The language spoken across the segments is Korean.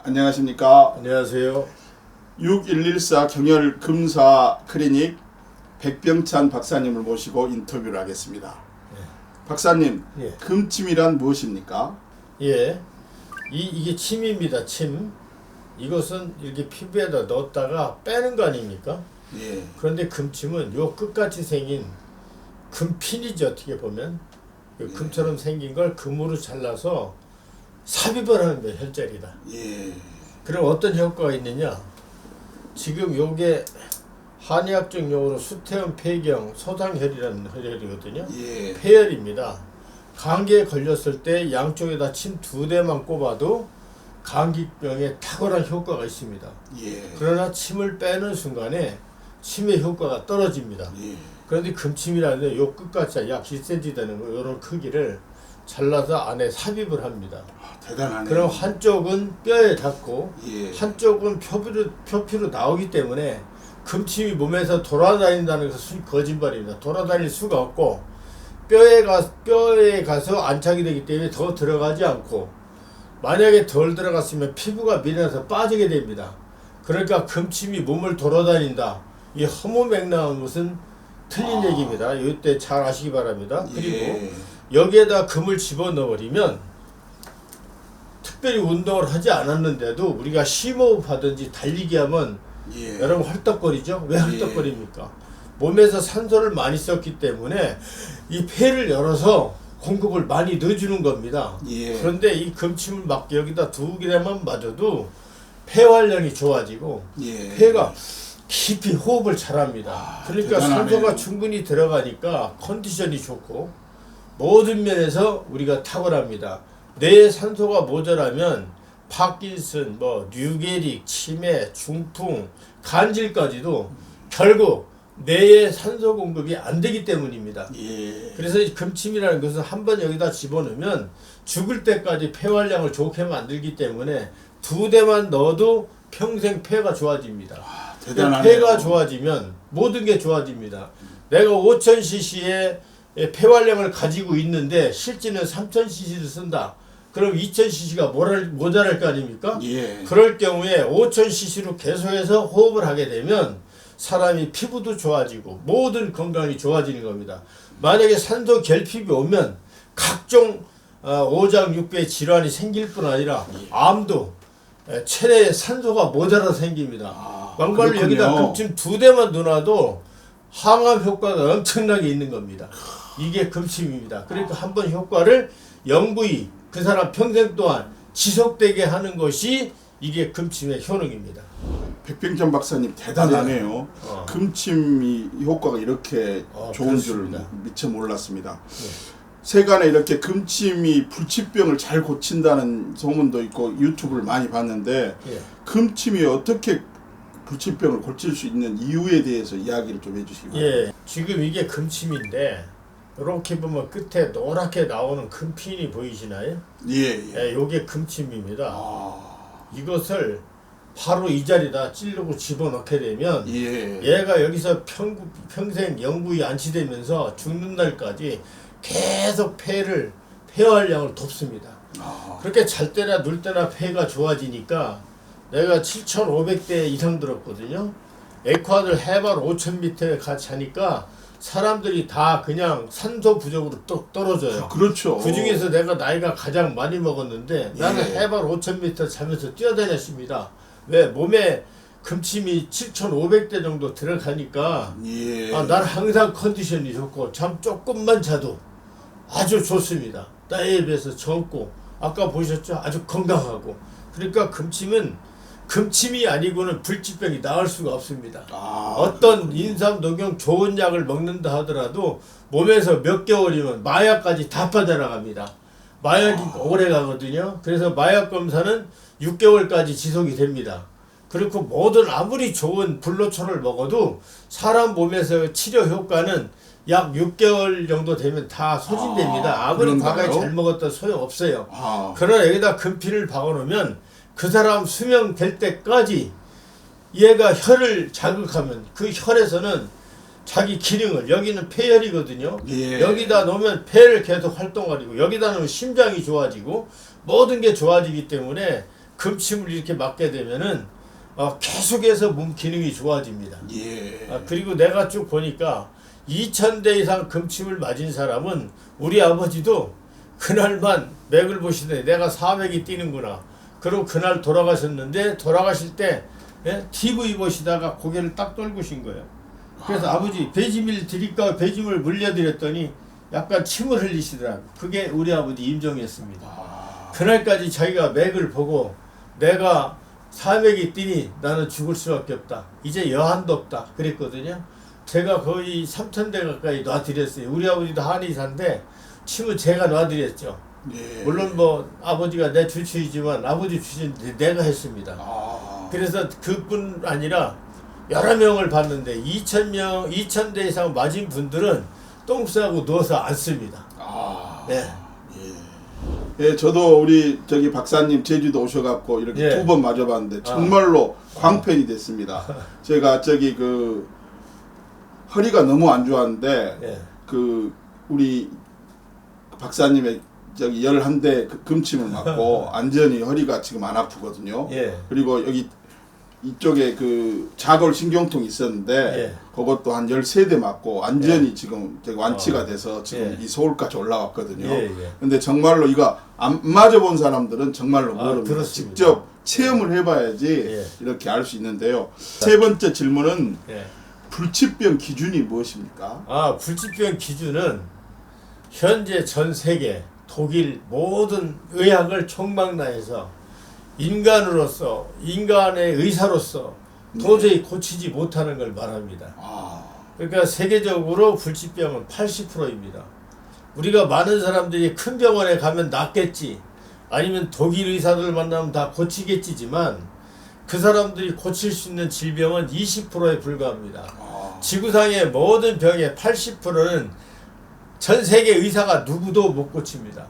안녕하십니까. 안녕하세요. 6114 경혈 금사 클리닉 백병찬 박사님을 모시고 인터뷰를 하겠습니다. 박사님, 예. 금침이란 무엇입니까? 예. 이게 침입니다. 침. 이것은 이렇게 피부에다 넣었다가 빼는 거 아닙니까? 예. 그런데 금침은 요 끝같이 생긴 금핀이죠. 어떻게 보면. 금처럼 생긴 걸 금으로 잘라서 삽입을 하는 거예요. 혈자리다. 예. 그럼 어떤 효과가 있느냐? 지금 요게 한의학적 용어로 수태음 폐경 소상혈이라는 혈혈이거든요. 예. 폐혈입니다. 감기에 걸렸을 때 양쪽에다 침 2대만 꼽아도 감기병에 탁월한 효과가 있습니다. 예. 그러나 침을 빼는 순간에 침의 효과가 떨어집니다. 예. 그런데 금침이라는 요 끝까지 약 1cm 되는 거 이런 크기를 잘라서 안에 삽입을 합니다. 대단하네요. 그럼 한쪽은 뼈에 닿고 예. 한쪽은 표피로 나오기 때문에 금침이 몸에서 돌아다닌다는 것은 거짓말입니다. 돌아다닐 수가 없고 뼈에 가서 안착이 되기 때문에 더 들어가지 않고 만약에 덜 들어갔으면 피부가 밀려서 빠지게 됩니다. 그러니까 금침이 몸을 돌아다닌다. 이 허무맹랑한 것은 틀린 얘기입니다. 이때 잘 아시기 바랍니다. 그리고 예. 여기에다 금을 집어넣어버리면 특별히 운동을 하지 않았는데도 우리가 심호흡 하든지 달리기 하면 예. 여러분 헐떡거리죠? 왜 헐떡거립니까? 몸에서 산소를 많이 썼기 때문에 이 폐를 열어서 공급을 많이 넣어주는 겁니다. 예. 그런데 이 금침을 막 여기다 2g만 맞아도 폐활량이 좋아지고 예. 폐가 깊이 호흡을 잘합니다. 그러니까 대단하네요. 산소가 충분히 들어가니까 컨디션이 좋고 모든 면에서 우리가 탁월합니다. 뇌에 산소가 모자라면 파킨슨, 류게릭, 치매, 중풍, 간질까지도 결국 뇌에 산소 공급이 안 되기 때문입니다. 예. 그래서 이 금침이라는 것은 한번 여기다 집어넣으면 죽을 때까지 폐활량을 좋게 만들기 때문에 2대만 넣어도 평생 폐가 좋아집니다. 대단하네요. 폐가 좋아지면 모든 게 좋아집니다. 내가 5000cc의 폐활량을 가지고 있는데 실제는 3000cc를 쓴다. 그럼 2000cc가 모자랄 거 아닙니까? 예. 그럴 경우에 5000cc로 계속해서 호흡을 하게 되면 사람이 피부도 좋아지고 모든 건강이 좋아지는 겁니다. 만약에 산소 결핍이 오면 각종 오장 육부의 질환이 생길 뿐 아니라 암도 체내에 산소가 모자라 생깁니다. 막말로 그렇군요. 여기다 금침 2대만 넣어놔도 항암 효과가 엄청나게 있는 겁니다. 이게 금침입니다. 그러니까 한번 효과를 영구히 그 사람 평생 동안 지속되게 하는 것이 이게 금침의 효능입니다. 백병찬 박사님 대단하네요. 금침이 효과가 이렇게 좋은 그렇습니다. 줄 미처 몰랐습니다. 세간에 이렇게 금침이 불치병을 잘 고친다는 소문도 있고 유튜브를 많이 봤는데 예. 금침이 어떻게 불치병을 고칠 수 있는 이유에 대해서 이야기를 좀 해주시기 바랍니다. 예, 지금 이게 금침인데 이렇게 보면 끝에 노랗게 나오는 금핀이 보이시나요? 예. 예, 요게 금침입니다. 아, 이것을 바로 이 자리다 찌르고 집어넣게 되면 예. 얘가 여기서 평생 영구히 안치되면서 죽는 날까지 계속 폐활량을 돕습니다. 그렇게 잘 때나 눌 때나 폐가 좋아지니까 내가 7,500대 이상 들었거든요. 에콰도르 해발 5,000m에 같이 하니까 사람들이 다 그냥 산소 부족으로 떨어져요. 그렇죠. 그 중에서 내가 나이가 가장 많이 먹었는데 나는 예. 해발 5,000m 자면서 뛰어다녔습니다. 왜? 몸에 금침이 7,500대 정도 들어가니까 예. 난 항상 컨디션이 좋고 잠 조금만 자도 아주 좋습니다. 나이에 비해서 젊고 아까 보셨죠? 아주 건강하고. 그러니까 금침이 아니고는 불치병이 나을 수가 없습니다. 어떤 인삼, 녹용 좋은 약을 먹는다 하더라도 몸에서 몇 개월이면 마약까지 다 빠져나갑니다. 마약이 오래 가거든요. 그래서 마약 검사는 6개월까지 지속이 됩니다. 그리고 아무리 좋은 불로초를 먹어도 사람 몸에서 치료 효과는 약 6개월 정도 되면 다 소진됩니다. 아무리 그런가요? 과거에 잘 먹었다 소용없어요. 아. 그러나 여기다 금피를 박아놓으면 그 사람 수명 될 때까지 얘가 혈을 자극하면 그 혈에서는 자기 기능을, 여기는 폐혈이거든요. 예. 여기다 놓으면 폐를 계속 활동하고 여기다 놓으면 심장이 좋아지고 모든 게 좋아지기 때문에 금침을 이렇게 맞게 되면은 계속해서 몸 기능이 좋아집니다. 예. 그리고 내가 쭉 보니까 2000대 이상 금침을 맞은 사람은 우리 아버지도 그날만 맥을 보시더니 내가 400이 뛰는구나. 그리고 그날 돌아가셨는데 돌아가실 때 TV 보시다가 고개를 딱 떨구신 거예요. 그래서 아버지 배짐을 드릴까 배짐을 물려드렸더니 약간 침을 흘리시더라고요. 그게 우리 아버지 임종이었습니다. 그날까지 자기가 맥을 보고 내가 400이 뛰니 나는 죽을 수밖에 없다. 이제 여한도 없다. 그랬거든요. 제가 거의 3,000대 가까이 놔드렸어요. 우리 아버지도 한의사인데 침은 제가 놔드렸죠. 예. 물론 뭐 아버지가 내 주치의지만 아버지 주치의는 내가 했습니다. 그래서 그뿐 아니라 여러 명을 봤는데 2,000대 이상 맞은 분들은 똥 싸고 누워서 안 씁니다. 네. 예, 저도 우리 저기 박사님 제주도 오셔갖고 이렇게 예. 2번 맞아봤는데 정말로 광팬이 됐습니다. 제가 저기 그 허리가 너무 안 좋았는데 예. 그 우리 박사님의 저기 11대 그 금침을 맞고 완전히 허리가 지금 안 아프거든요. 예. 그리고 여기 이쪽에 그 자골 신경통이 있었는데 예. 그것도 한 13대 맞고 완전히 지금 저기 완치가 돼서 지금 예. 이 서울까지 올라왔거든요. 예, 예. 근데 정말로 이거 안 맞아본 사람들은 정말로 모릅니다. 그렇습니다. 직접 체험을 해봐야지 예. 이렇게 알 수 있는데요. 세 번째 질문은 예. 불치병 기준이 무엇입니까? 불치병 기준은 현재 전 세계 독일 모든 의학을 총망라해서 인간으로서 인간의 의사로서 도저히 고치지 못하는 걸 말합니다. 그러니까 세계적으로 불치병은 80%입니다. 우리가 많은 사람들이 큰 병원에 가면 낫겠지 아니면 독일 의사들 만나면 다 고치겠지지만 그 사람들이 고칠 수 있는 질병은 20%에 불과합니다. 지구상의 모든 병의 80%는 전 세계 의사가 누구도 못 고칩니다.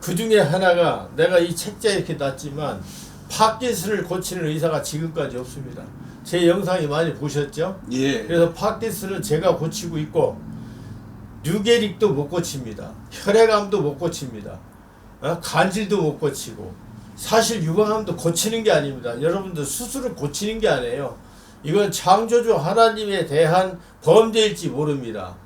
그 중에 하나가 내가 이 책자에 이렇게 놨지만 파킨슨을 고치는 의사가 지금까지 없습니다. 제 영상이 많이 보셨죠? 예. 그래서 파킨슨은 제가 고치고 있고 류게릭도 못 고칩니다. 혈액암도 못 고칩니다. 간질도 못 고치고 사실 유방암도 고치는 게 아닙니다. 여러분들 스스로 고치는 게 아니에요. 이건 창조주 하나님에 대한 범죄일지 모릅니다.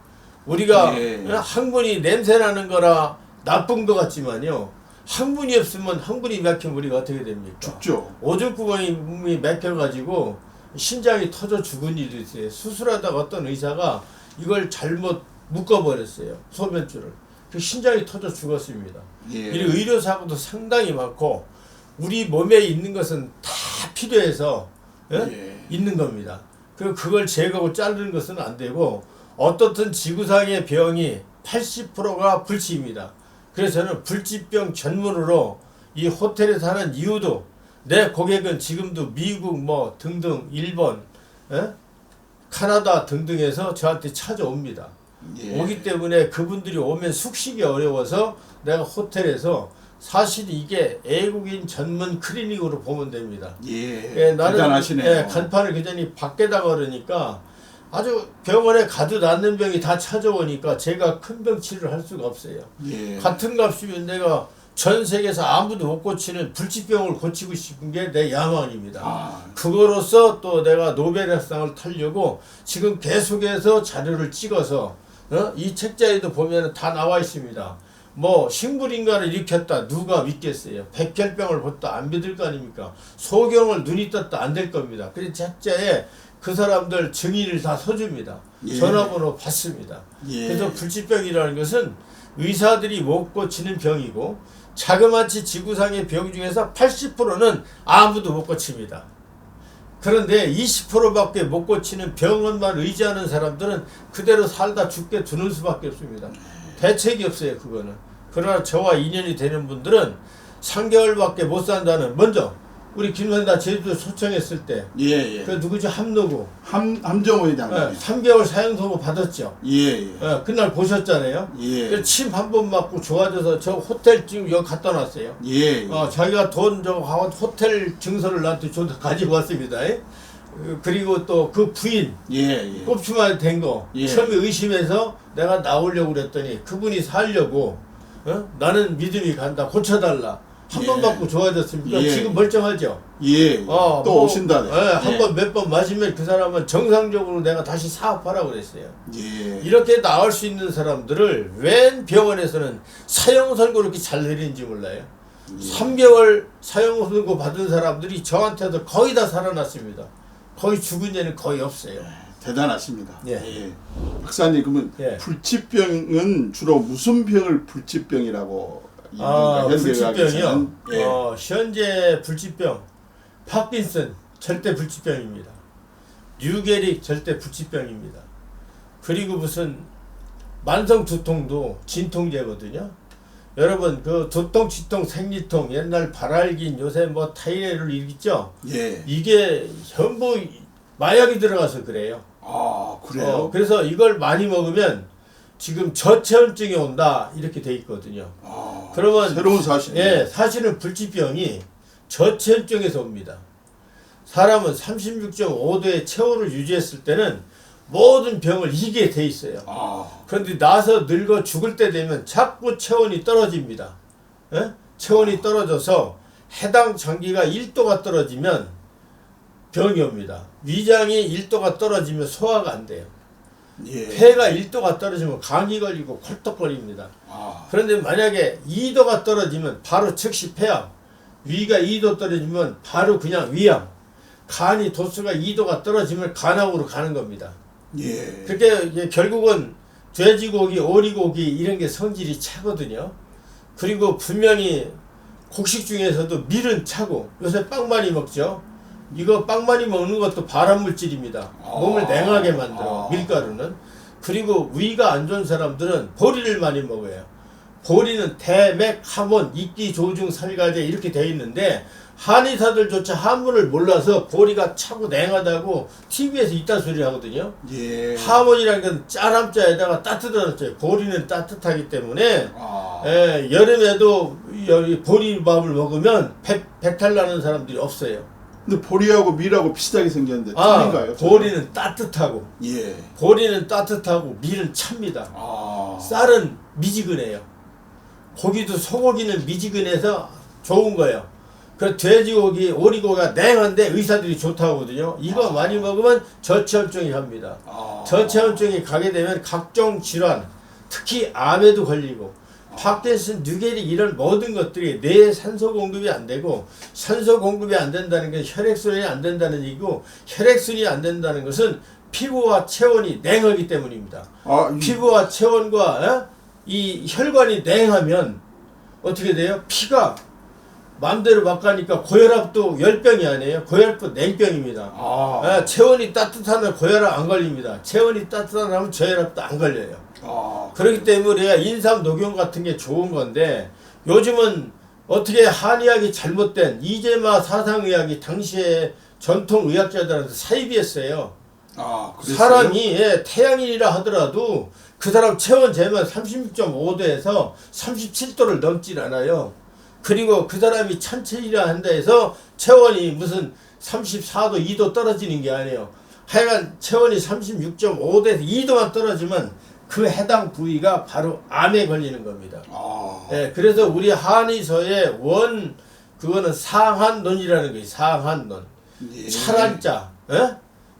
우리가 항문이 냄새나는 거라 나쁜 것 같지만요. 항문이 없으면 항문이 막히면 우리가 어떻게 됩니까? 죽죠. 오줌구멍이 막혀가지고 신장이 터져 죽은 일도 있어요. 수술하다가 어떤 의사가 이걸 잘못 묶어버렸어요. 소변줄을. 그 신장이 터져 죽었습니다. 이 의료사고도 상당히 많고 우리 몸에 있는 것은 다 필요해서 있는 겁니다. 그걸 제거하고 자르는 것은 안 되고 어떻든 지구상의 병이 80%가 불치입니다. 그래서 저는 불치병 전문으로 이 호텔에서 하는 이유도 내 고객은 지금도 미국 뭐 등등 일본 카나다 등등에서 저한테 찾아옵니다. 오기 때문에 그분들이 오면 숙식이 어려워서 내가 호텔에서 사실 이게 애국인 전문 클리닉으로 보면 됩니다. 나는 대단하시네요. 간판을 굉장히 밖에다가 그러니까 아주 병원에 가도 낫는 병이 다 찾아오니까 제가 큰 병 치료를 할 수가 없어요. 같은 값이면 내가 전 세계에서 아무도 못 고치는 불치병을 고치고 싶은 게 내 야망입니다. 그거로서 또 내가 노벨상을 타려고 지금 계속해서 자료를 찍어서 이 책자에도 보면 다 나와 있습니다. 뭐 식물인간을 일으켰다 누가 믿겠어요. 백혈병을 봤다 안 믿을 거 아닙니까. 소경을 눈이 떴다 안 될 겁니다. 그래서 책자에 그 사람들 증인을 다 서줍니다. 전화번호 받습니다. 그래서 불치병이라는 것은 의사들이 못 고치는 병이고 자그마치 지구상의 병 중에서 80%는 아무도 못 고칩니다. 그런데 20%밖에 못 고치는 병원만 의지하는 사람들은 그대로 살다 죽게 두는 수밖에 없습니다. 대책이 없어요. 그거는. 그러나 저와 인연이 되는 분들은 3개월밖에 못 산다는 먼저 우리 김선다 제주도 초청했을 때 그 누구죠? 함노구 함정호 회장님 3개월 사형선고 받았죠. 그날 보셨잖아요. 침 한 번 맞고 좋아져서 저 호텔 지금 여기 갖다 놨어요. 자기가 돈 저거 호텔 증서를 나한테 가지고 왔습니다. 그리고 또 그 부인 꼽치마 된 거 처음에 의심해서 내가 나오려고 그랬더니 그분이 살려고 나는 믿음이 간다 고쳐달라 한 예. 번 맞고 좋아졌습니까? 예. 지금 멀쩡하죠. 예. 또 오신다네. 한 번 몇 번 맞으면 그 사람은 정상적으로 내가 다시 사업하라고 그랬어요. 예. 이렇게 나을 수 있는 사람들을 웬 병원에서는 사형 선고 이렇게 잘 내리는지 몰라요. 3개월 사형 선고 받은 사람들이 저한테도 거의 다 살아났습니다. 거의 죽은 예는 거의 없어요. 대단하십니다. 예. 예. 박사님 그러면 예. 불치병은 주로 무슨 병을 불치병이라고 불치병이요. 예. 현재 불치병 파킨슨 절대 불치병입니다. 뉴게릭 절대 불치병입니다. 그리고 무슨 만성 두통도 진통제거든요. 여러분 그 두통, 치통, 생리통 옛날 발알긴 요새 뭐 타이레놀 있죠. 예. 이게 전부 마약이 들어가서 그래요. 아 그래요? 그래서 이걸 많이 먹으면 지금 저체온증이 온다 이렇게 돼 있거든요. 아, 그러면 새로운 사실. 예, 사실은 불치병이 저체온증에서 옵니다. 사람은 36.5도의 체온을 유지했을 때는 모든 병을 이기게 돼 있어요. 아, 그런데 나서 늙어 죽을 때 되면 자꾸 체온이 떨어집니다. 예? 체온이 떨어져서 해당 장기가 1도가 떨어지면 병이 옵니다. 위장이 1도가 떨어지면 소화가 안 돼요. 예. 폐가 1도가 떨어지면 감기 걸리고 콜떡거립니다. 아, 그런데 만약에 2도가 떨어지면 바로 즉시 폐암, 위가 2도 떨어지면 바로 그냥 위암, 간이 도수가 2도가 떨어지면 간암으로 가는 겁니다. 예. 그렇게 이제 결국은 돼지고기, 오리고기 이런 게 성질이 차거든요. 그리고 분명히 곡식 중에서도 밀은 차고 요새 빵 많이 먹죠. 이거 빵 많이 먹는 것도 발암물질입니다. 몸을 냉하게 만들어 밀가루는. 그리고 위가 안 좋은 사람들은 보리를 많이 먹어요. 보리는 대맥, 함원, 이끼, 조중, 살가제 이렇게 돼 있는데 한의사들조차 한문을 몰라서 보리가 차고 냉하다고 TV에서 이딴 소리 하거든요. 예. 함원이라는 건 짤함자에다가 따뜻한 함자예요. 보리는 따뜻하기 때문에 아, 여름에도 여기 보리밥을 먹으면 배탈 나는 사람들이 없어요. 근데 보리하고 밀하고 비슷하게 생겼는데 틀린가요? 보리는 따뜻하고 예. 보리는 따뜻하고 밀은 찹니다. 아, 쌀은 미지근해요. 고기도 소고기는 미지근해서 좋은 거예요. 그 돼지고기, 오리고기가 냉한데 의사들이 좋다고 하거든요. 이거 많이 먹으면 저체온증이 갑니다. 저체온증이 가게 되면 각종 질환, 특히 암에도 걸리고 파킨슨, 뉴게릭 이런 모든 것들이 뇌에 산소 공급이 안 되고, 산소 공급이 안 된다는 건 혈액순환이 안 된다는 얘기고, 혈액순환이 안 된다는 것은 피부와 체온이 냉하기 때문입니다. 피부와 체온과 이 혈관이 냉하면 어떻게 돼요? 피가 마음대로 막 가니까 고혈압도 열병이 아니에요. 고혈압도 냉병입니다. 체온이 따뜻하면 고혈압 안 걸립니다. 체온이 따뜻하면 저혈압도 안 걸려요. 그렇기 때문에 인삼 녹용 같은 게 좋은 건데 요즘은 어떻게 한의학이 잘못된 이재마 사상의학이 당시에 전통의학자들한테 사입이었어요. 사람이 태양인이라 하더라도 그 사람 체온 재면 36.5도에서 37도를 넘질 않아요. 그리고 그 사람이 천체이라 한다 해서 체온이 무슨 34도, 2도 떨어지는 게 아니에요. 하여간 체온이 36.5도에서 2도만 떨어지면 그 해당 부위가 바로 암에 걸리는 겁니다. 그래서 우리 한의서의 그거는 상한론이라는 거예요. 상한론. 차란자,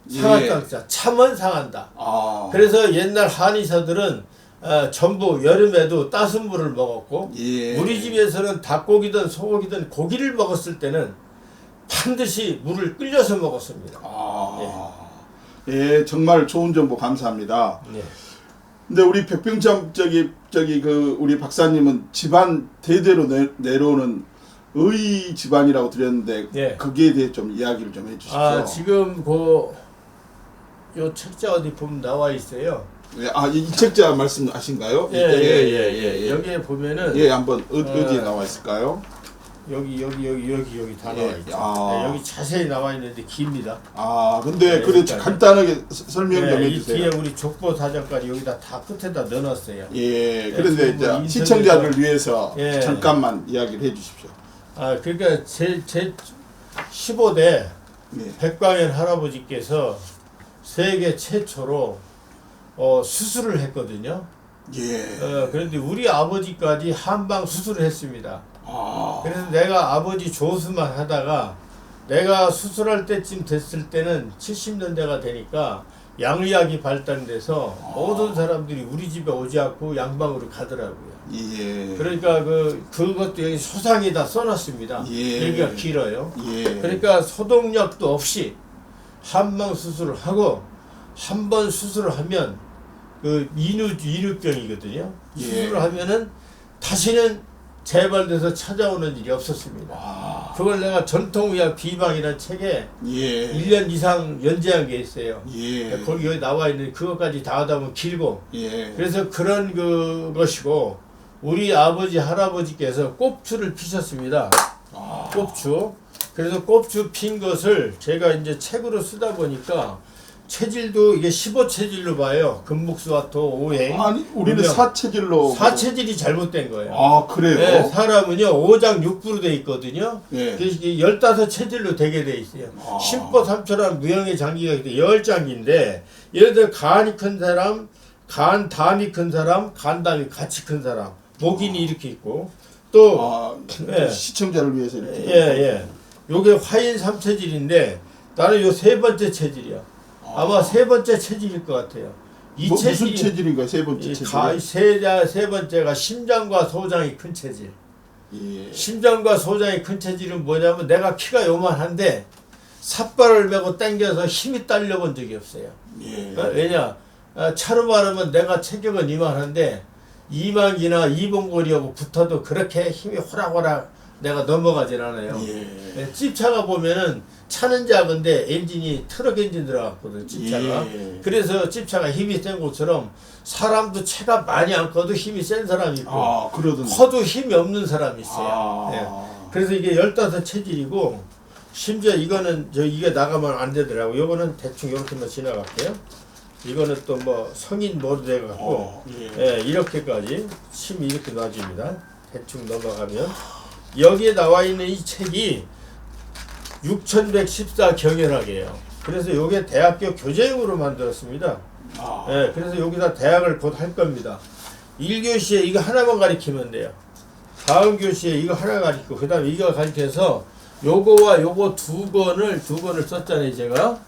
상한자, 참은 상한다. 그래서 옛날 한의사들은 전부 여름에도 따순 물을 먹었고, 우리 집에서는 닭고기든 소고기든 고기를 먹었을 때는 반드시 물을 끓여서 먹었습니다. 예, 정말 좋은 정보 감사합니다. 근데 우리 백병참 우리 박사님은 집안 대대로 내려오는 의 집안이라고 드렸는데 거기에 대해 좀 이야기를 좀 해주십시오. 지금 요 책자 어디 보면 나와 있어요. 이 책자 말씀하신가요? 여기에 보면은 한번 어디에 나와 있을까요? 여기 다 나와 있죠. 여기 자세히 나와 있는데 깁니다. 근데 그래 간단하게 설명 좀 해주세요. 이 뒤에 우리 족보 사전까지 여기다 다 끝에다 넣어놨어요. 그런데 이제 시청자를 위해서 잠깐만 이야기를 해주십시오. 그러니까 제 15대 백광현 할아버지께서 세계 최초로 수술을 했거든요. 그런데 우리 아버지까지 한방 수술을 했습니다. 그래서 내가 아버지 조수만 하다가 내가 수술할 때쯤 됐을 때는 70년대가 되니까 양의학이 발달돼서 모든 사람들이 우리 집에 오지 않고 양방으로 가더라고요. 예. 그러니까 그것도 여기 소상히 다 써놨습니다. 예. 얘기가 길어요. 예. 그러니까 소독약도 없이 한방 수술을 하고 한 번 수술을 하면 그 인후병이거든요. 예. 수술을 하면은 다시는 재발돼서 찾아오는 일이 없었습니다. 그걸 내가 전통의학 비방이라는 책에 예. 1년 이상 연재한 게 있어요. 예. 거기 여기 나와 있는 그것까지 다 하다 보면 길고. 예. 그래서 그런 것이고 우리 아버지 할아버지께서 꼽추를 피셨습니다. 꼽추. 그래서 꼽추 핀 것을 제가 이제 책으로 쓰다 보니까 체질도 이게 15체질로 봐요. 금목수화토 오행. 아니 우리는 사체질로. 사체질이 잘못된 거예요. 아 그래요? 네, 사람은요 5장 6부로 돼 있거든요. 예. 그래서 15체질로 되게 돼 있어요. 심보삼초라는 무형의 장기가 10장기인데 예를 들어 간이 큰 사람, 간담이 큰 사람, 간담이 같이 큰 사람, 목인이 이렇게 있고 또 예. 시청자를 위해서 이렇게. 예. 요게 화인 3체질인데 나는 요 세 번째 체질이야. 아마 세 번째 체질일 것 같아요. 이 체질이 무슨 체질인가요? 세 번째 체질. 세 번째가 심장과 소장이 큰 체질. 예. 심장과 소장이 큰 체질은 뭐냐면 내가 키가 요만한데 삿발을 메고 당겨서 힘이 딸려본 적이 없어요. 예. 왜냐? 차로 말하면 내가 체격은 이만한데 이만기나 이봉골이하고 붙어도 그렇게 힘이 호락호락 내가 넘어가진 않아요. 예. 찝차가 보면은 차는 작은데 엔진이 트럭 엔진 들어갔거든, 찝차가. 예. 그래서 찝차가 힘이 센 것처럼 사람도 체가 많이 안 커도 힘이 센 사람이 있고 커도 힘이 없는 사람이 있어요. 예. 그래서 이게 15체질이고 심지어 이거는 이게 나가면 안 되더라고. 요거는 대충 이렇게만 지나갈게요. 이거는 또 뭐 성인 모드 돼갖고 예, 이렇게까지 힘이 이렇게 놔줍니다. 대충 넘어가면 여기에 나와 있는 이 책이 6114 경혈학이에요. 그래서 요게 대학교 교재용으로 만들었습니다. 예, 그래서 여기다 대학을 곧 할 겁니다. 1교시에 이거 하나만 가르치면 돼요. 다음 교시에 이거 하나 가르치고 그 다음에 이거 가르쳐서 요거와 요거 두 권을 썼잖아요. 제가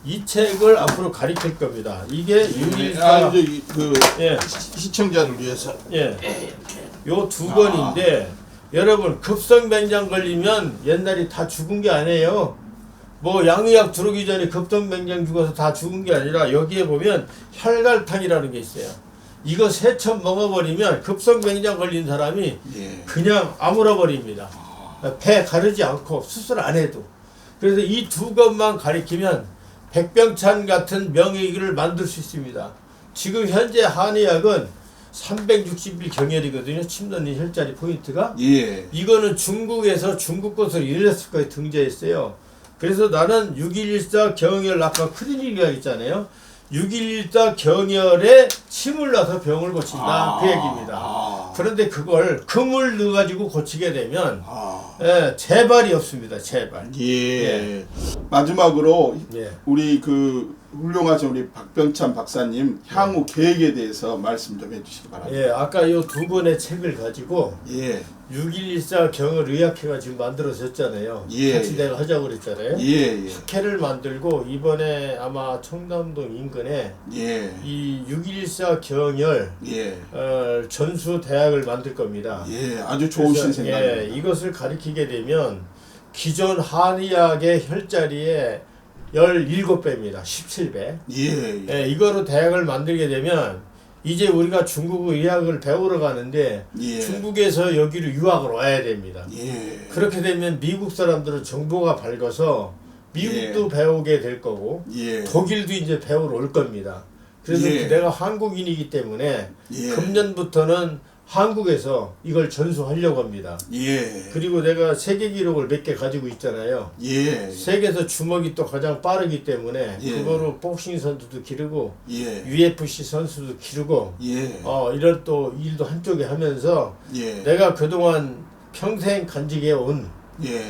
이 책을 앞으로 가르칠 겁니다. 이게 유일사 예. 시청자를 위해서 요 두 권인데 여러분 급성맹장 걸리면 옛날에 다 죽은 게 아니에요. 뭐 양의학 들어오기 전에 급성맹장 죽어서 다 죽은 게 아니라 여기에 보면 혈갈탕이라는 게 있어요. 이거 3첩 먹어버리면 급성맹장 걸린 사람이 그냥 아물어 버립니다. 배 가르지 않고 수술 안 해도. 그래서 이 두 것만 가리키면 백병찬 같은 명의를 만들 수 있습니다. 지금 현재 한의학은 360일 경혈이거든요. 침논인 혈자리 포인트가. 이거는 중국에서 중국 것으로 유네스코에 등재했어요. 그래서 나는 6114 경혈 아까 클리닉이라 했잖아요. 6114 경혈에 침을 놔서 병을 고친다. 그 얘기입니다. 그런데 그걸 금을 넣어가지고 고치게 되면 재발이 없습니다. 재발. 예. 마지막으로 예. 우리 훌륭하신 우리 박병찬 박사님 향후 계획에 대해서 말씀 좀 해주시기 바랍니다. 예, 아까 이 두 권의 책을 가지고 6114 경을 의학회가 지금 만들어졌잖아요. 같이 내가 하자고 그랬잖아요. 학회를 만들고 이번에 아마 청담동 인근에 이 6114 경열 전수 대학을 만들 겁니다. 아주 좋으신 생각입니다. 이것을 가리키게 되면 기존 한의학의 혈자리에 17배입니다. 17배. 이거로 대학을 만들게 되면 이제 우리가 중국 의학을 배우러 가는데 중국에서 여기로 유학을 와야 됩니다. 그렇게 되면 미국 사람들은 정보가 밝아서 미국도 배우게 될 거고 독일도 이제 배우러 올 겁니다. 그래서 내가 한국인이기 때문에 금년부터는 한국에서 이걸 전수하려고 합니다. 그리고 내가 세계 기록을 몇 개 가지고 있잖아요. 세계에서 주먹이 또 가장 빠르기 때문에 그거로 복싱 선수도 기르고 UFC 선수도 기르고 이런 또 일도 한쪽에 하면서 내가 그동안 평생 간직해 온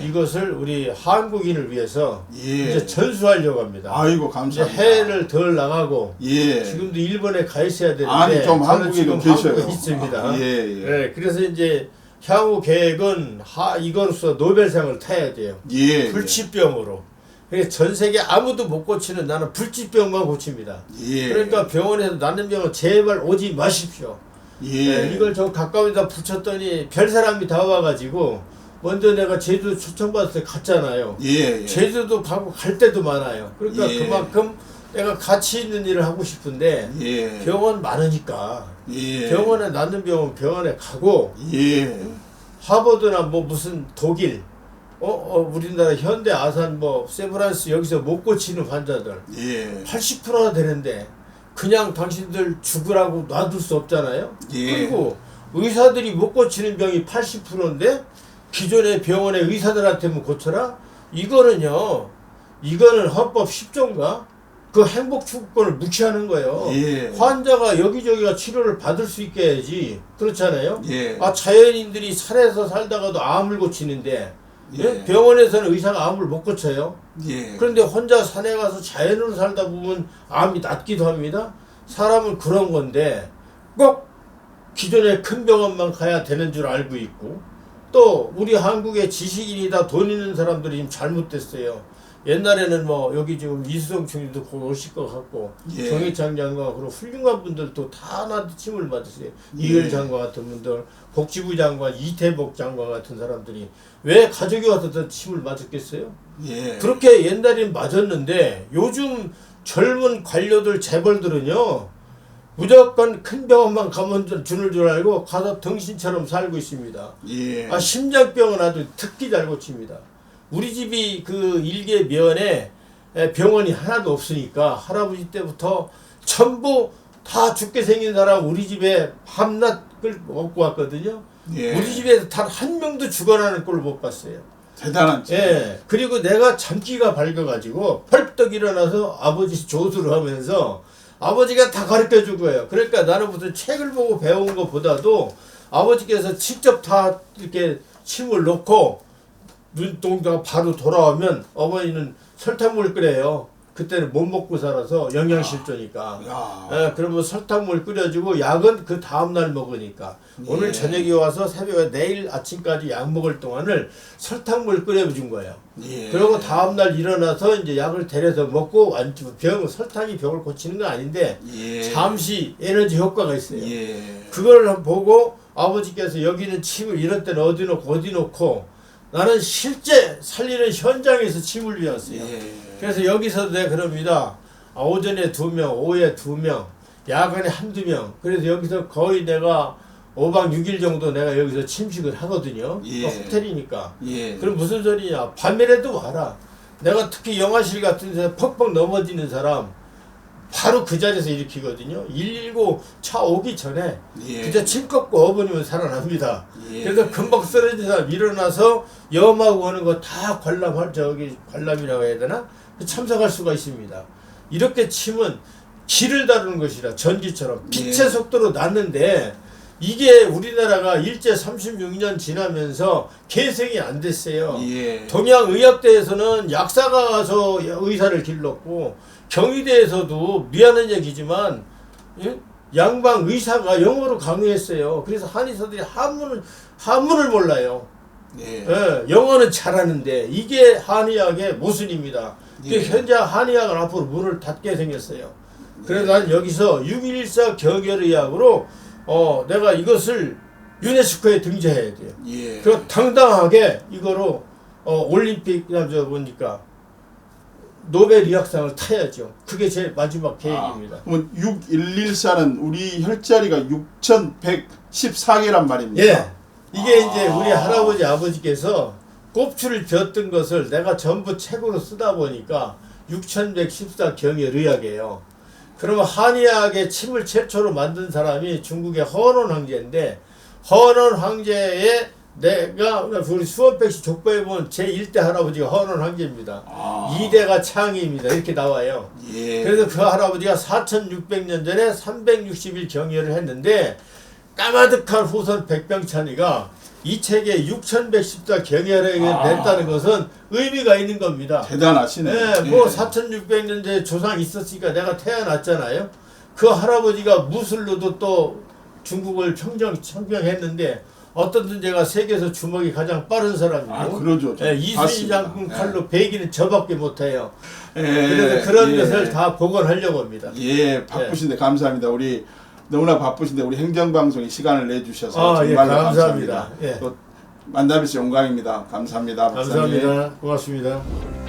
이것을 우리 한국인을 위해서 이제 전수하려고 합니다. 아이고 감사합니다. 이제 해외를 덜 나가고 지금도 일본에 가 있어야 되는데 아니 좀 한국에도 계셔요. 한국에 있습니다. 그래서 이제 향후 계획은 이거로서 노벨상을 타야 돼요. 예. 불치병으로. 그래서 전 세계 아무도 못 고치는 나는 불치병만 고칩니다. 예. 그러니까 병원에서 나는 병은 제발 오지 마십시오. 예. 네, 이걸 저 가까운데다 붙였더니 별 사람이 다 와가지고 먼저 내가 제주도 초청받을 때 갔잖아요. 예. 제주도 가고 갈 때도 많아요. 그러니까 예. 그만큼 내가 가치 있는 일을 하고 싶은데 예. 병원 많으니까 예. 병원에 낫는 병원 병원에 가고 예. 하버드나 뭐 무슨 독일 우리나라 현대 아산 뭐 세브란스 여기서 못 고치는 환자들 예. 80%나 되는데 그냥 당신들 죽으라고 놔둘 수 없잖아요. 예. 그리고 의사들이 못 고치는 병이 80%인데 기존의 병원의 의사들한테만 고쳐라? 이거는 헌법 10조인가? 그 행복 추구권을 무시하는 거예요. 예. 환자가 여기저기가 치료를 받을 수 있게 해야지. 그렇잖아요. 예. 자연인들이 산에서 살다가도 암을 고치는데 예. 병원에서는 의사가 암을 못 고쳐요. 예. 그런데 혼자 산에 가서 자연으로 살다 보면 암이 낫기도 합니다. 사람은 그런 건데 꼭 기존의 큰 병원만 가야 되는 줄 알고 있고 또 우리 한국의 지식인이다 돈 있는 사람들이 지금 잘못됐어요. 옛날에는 뭐 여기 지금 이수성 총리도 곧 오실 것 같고 예. 정의창 장관 그리고 훌륭한 분들도 다 나한테 침을 맞으세요. 예. 이을 장관 같은 분들, 복지부 장관, 이태복 장관 같은 사람들이 왜 가족이 와서 더 침을 맞았겠어요? 예. 그렇게 옛날엔 맞았는데 요즘 젊은 관료들 재벌들은요 무조건 큰 병원만 가면 주는 줄 알고 가서 등신처럼 살고 있습니다. 예. 심장병은 아주 특히 잘 고칩니다. 우리 집이 그 일개 면에 병원이 하나도 없으니까 할아버지 때부터 전부 다 죽게 생긴 사람 우리 집에 밤낮을 먹고 왔거든요. 예. 우리 집에서 단 한 명도 죽어나는 꼴을 못 봤어요. 대단한 집. 예. 그리고 내가 잠기가 밝아가지고 펄떡 일어나서 아버지 조수를 하면서 아버지가 다 가르쳐 준 거예요. 그러니까 나는 무슨 책을 보고 배운 것보다도 아버지께서 직접 다 이렇게 침을 놓고 눈동자가 바로 돌아오면 어머니는 설탕물 끓여요. 그때는 못 먹고 살아서 영양실조니까. 예, 그러면 설탕물 끓여주고 약은 그 다음날 먹으니까. 예. 오늘 저녁에 와서 새벽에 내일 아침까지 약 먹을 동안을 설탕물 끓여준 거예요. 예. 그리고 다음날 일어나서 이제 약을 데려서 먹고 설탕이 병을 고치는 건 아닌데 예. 잠시 에너지 효과가 있어요. 예. 그걸 보고 아버지께서 여기는 침을 이럴 때는 어디 놓고 나는 실제 살리는 현장에서 침을 비웠어요. 예. 그래서 여기서도 내가 그럽니다. 오전에 2명, 오후에 2명, 야간에 1~2명. 그래서 여기서 거의 내가 5박 6일 정도 내가 여기서 침식을 하거든요. 예. 또 호텔이니까. 예. 그럼 무슨 소리냐. 밤에라도 와라. 내가 특히 영화실 같은 데서 퍽퍽 넘어지는 사람 바로 그 자리에서 일으키거든요. 119 차 오기 전에 예. 그저 침 꺾고 어버니면 살아납니다. 예. 그래서 금방 쓰러진 사람 일어나서 염하고 하는 거 다 관람이라고 해야 되나? 참석할 수가 있습니다. 이렇게 침은 기를 다루는 것이라 전기처럼 빛의 예. 속도로 났는데 이게 우리나라가 일제 36년 지나면서 개성이 안 됐어요. 예. 동양의학대에서는 약사가 가서 의사를 길렀고 경희대에서도 미안한 얘기지만 양방 의사가 영어로 강의했어요. 그래서 한의사들이 한문을 몰라요. 예. 예, 영어는 잘하는데 이게 한의학의 모순입니다. 예. 현재 한의학은 앞으로 문을 닫게 생겼어요. 그래서 난 여기서 6114 경혈의학으로 내가 이것을 유네스코에 등재해야 돼요. 예. 그 당당하게 이거로 올림픽 보니까 노벨 의학상을 타야죠. 그게 제 마지막 계획입니다. 그러면 6114는 우리 혈자리가 6114개란 말입니다. 예. 이게 이제 우리 할아버지 아버지께서 꼽추를 쥐었던 것을 내가 전부 책으로 쓰다 보니까 6114 경혈의학이에요. 그러면 한의학의 침을 최초로 만든 사람이 중국의 허넌 황제인데 허넌 황제의 내가 우리 수원백시 족보에 보면 제1대 할아버지가 허넌 황제입니다. 2대가 창의입니다. 이렇게 나와요. 예. 그래서 그 할아버지가 4600년 전에 360일 경혈을 했는데 까마득한 후손 백병찬이가 이 책에 6114 경혈을 냈다는 것은 의미가 있는 겁니다. 대단하시네. 네, 뭐 4600년 전에 조상이 있었으니까 내가 태어났잖아요. 그 할아버지가 무술로도 또 중국을 청정했는데 어떤 문제가 세계에서 주먹이 가장 빠른 사람이고 아, 그러죠. 예, 이순신 맞습니다. 장군 칼로 베기는 저밖에 못해요. 예, 그래서 그런 예. 것을 다 복원하려고 합니다. 예, 바쁘신데 감사합니다. 우리 너무나 바쁘신데 우리 행정방송에 시간을 내주셔서 정말로 감사합니다. 예. 또 만나뵈서 영광입니다. 감사합니다. 박사님. 감사합니다. 고맙습니다.